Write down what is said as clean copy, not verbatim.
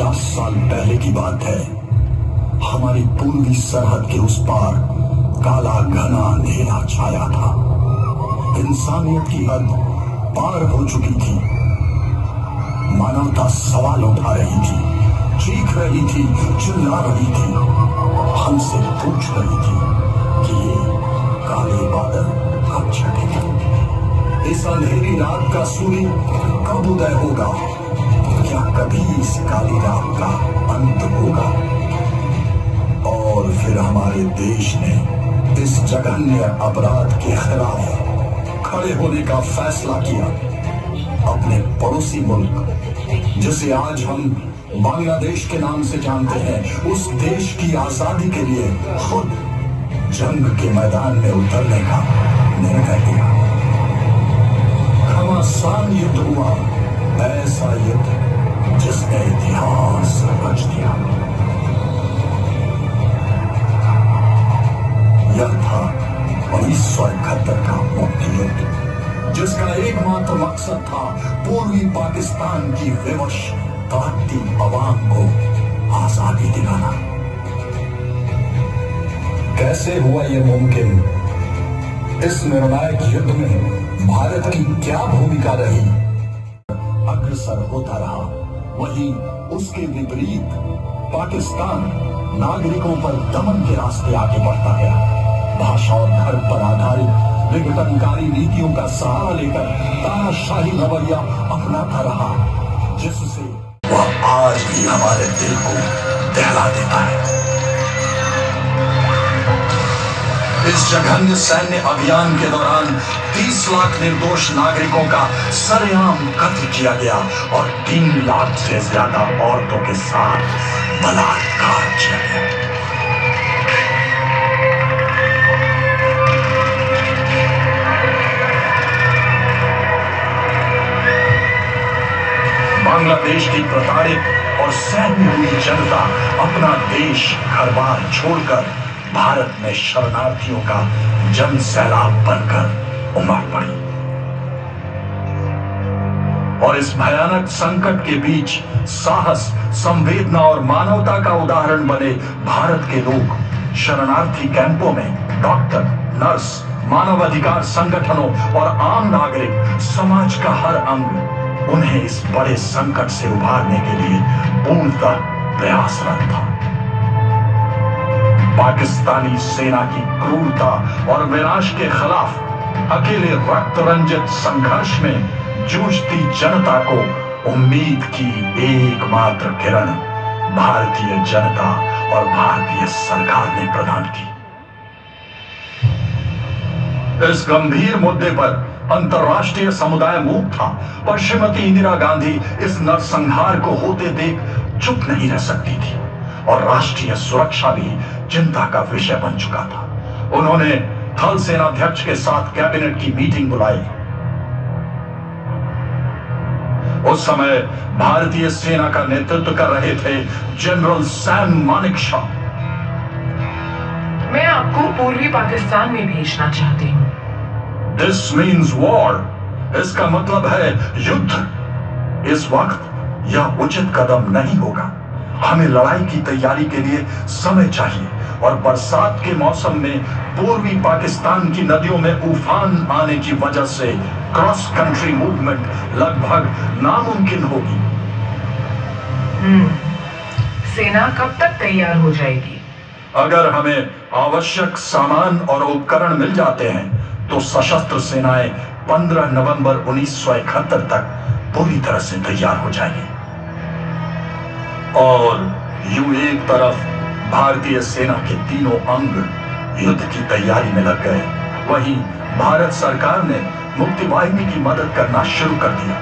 50 साल पहले की बात है। हमारी पूर्वी सरहद के उस पार काला घना अंधेरा छाया था। इंसानियत की हद पार हो चुकी थी। मानवता सवाल उठा रही थी, चीख रही थी, चिल्ला रही थी, हमसे पूछ रही थी कि ये काले बादल कब छटेंगे। इस अंधेरी रात का सूर्य कब उदय होगा? क्या कभी इस काली रात का अंत होगा? और फिर हमारे देश ने इस जघन्य अपराध के खिलाफ खड़े होने का फैसला किया। अपने पड़ोसी मुल्क, जिसे आज हम बांग्लादेश के नाम से जानते हैं, उस देश की आजादी के लिए खुद जंग के मैदान में उतरने का निर्णय लिया। घमासान युद्ध हुआ, ऐसा युद्ध जिसने इतिहास रच दिया। यह था 1971 का मुक्ति युद्ध, जिसका एकमात्र मकसद था पूर्वी पाकिस्तान की विवश तड़पती अवाम को आजादी दिलाना। कैसे हुआ यह मुमकिन? इस निर्णायक युद्ध में भारत की क्या भूमिका रही? अग्रसर होता रहा, वहीं उसके विपरीत पाकिस्तान नागरिकों पर दमन के रास्ते आगे बढ़ता गया। भाषा और धर्म पर आधारित विघटनकारी नीतियों का सहारा लेकर तानाशाही रवैया अपनाता रहा, जिससे वह आज भी हमारे दिल को दहला देता है। इस जघन्य सैन्य अभियान के दौरान 30 लाख निर्दोष नागरिकों का सरेआम कत्ल किया गया और 3 लाख से ज्यादा औरतों के साथ बलात्कार किया गया। बांग्लादेश की प्रताड़ित और सहमी हुई जनता अपना देश घर-बार छोड़कर भारत में शरणार्थियों का जन सैलाब बनकर उमड़ पड़ी। और इस भयानक संकट के बीच साहस, संवेदना और मानवता का उदाहरण बने भारत के लोग शरणार्थी कैंपों में डॉक्टर, नर्स, मानवाधिकार संगठनों और आम नागरिक समाज का हर अंग उन्हें इस बड़े संकट से उबारने के लिए पूर्णतः प्रयासरत था। पाकिस्तानी सेना की क्रूरता और विनाश के खिलाफ अकेले रक्त रंजित संघर्ष में जूझती जनता को उम्मीद की एकमात्र किरण भारतीय जनता और भारतीय सरकार ने प्रदान की। इस गंभीर मुद्दे पर अंतर्राष्ट्रीय समुदाय मूक था, पर श्रीमती इंदिरा गांधी इस नरसंहार को होते देख चुप नहीं रह सकती थी और राष्ट्रीय सुरक्षा भी चिंता का विषय बन चुका था। उन्होंने थल सेनाध्यक्ष के साथ कैबिनेट की मीटिंग बुलाई। उस समय भारतीय सेना का नेतृत्व कर रहे थे जनरल सैम मानेकशॉ। मैं आपको पूर्वी पाकिस्तान में भेजना चाहती हूँ। This means war. इसका मतलब है युद्ध। इस वक्त यह उचित कदम नहीं होगा। हमें लड़ाई की तैयारी के लिए समय चाहिए और बरसात के मौसम में पूर्वी पाकिस्तान की नदियों में उफान आने की वजह से क्रॉस कंट्री मूवमेंट लगभग नामुमकिन होगी। सेना कब तक तैयार हो जाएगी? अगर हमें आवश्यक सामान और उपकरण मिल जाते हैं तो सशस्त्र सेनाएं 15 नवंबर 1971 तक पूरी तरह से तैयार हो जाएंगी। और यूं एक तरफ भारतीय सेना के तीनों अंग युद्ध की तैयारी में लग गए, वहीं भारत सरकार ने मुक्ति वाहिनी की मदद करना शुरू कर दिया।